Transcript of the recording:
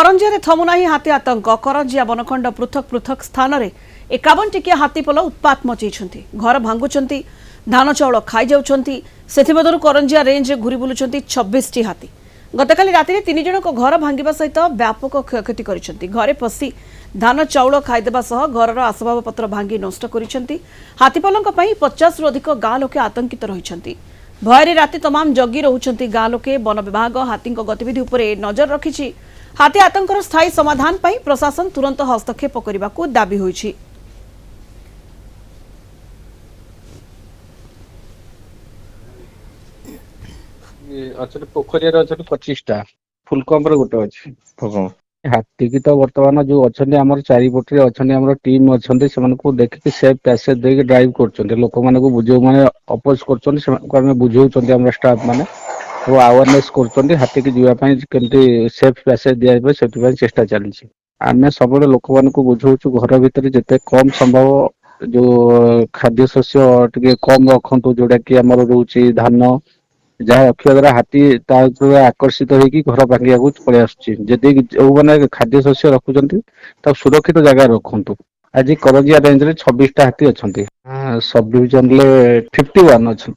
करंजिया थमुना हाथी आतंक करंजिया बनखंड पृथक पृथक स्थान में 51 टिकिया हाथीपल उत्पात मचई घर भांगुंट धान चाउल खाई जाऊँगी से करंजिया रेंज घूरी बुलूं 26 टी हाथी गतकाली राति 3 जन घर भांगा सहित व्यापक क्षयक्षति कर घरे पशि धान चाउल खाईदेवा सह घर आसबाबपत्र भांगी नष्ट कर हाथीपल 50 रु अधिक गाँ लोके आतंकित रही भୟରେ राति तमाम जगी रोचंती गाँ लोके वन विभाग हाथी गतिविधि उपरे नजर रखिछि हाथी आतंकर स्थायी समाधान पाई प्रशासन तुरंत हस्तक्षेप करने को दाबी होइछि। पोखरिया 25टा फुलकम गोटे अच्छे हाथी की तो बर्तमान जो अच्छा आम चारिपटे अच्छा टीम अच्छा से देखिए सेफ पैसेज दे ड्राइव कर लोक मैंने बुझे मैंने अपोज कर बुझाऊँ स्टाफ मैंने वो अवेयरनेस कर हाथी की जावाई केमती सेफ पैसेज दिया से चेष्टा चली आम सब लोक मान बुझाऊ घर भितर जिते कम संभव जो खाद्य शस्य टे कम रखु जोटा कि आम रोचे धान जहाँ रखा द्वारा हाथी आकर्षित होगी घर भांगा पलि आसुच्छी जो मैंने खाद्य शस्य रखुच्च तब सुरक्षित जगह रखु आज करंजिया रेंज रे 26टा हाथी अच्छा सब डिविजन 51 अच्छा।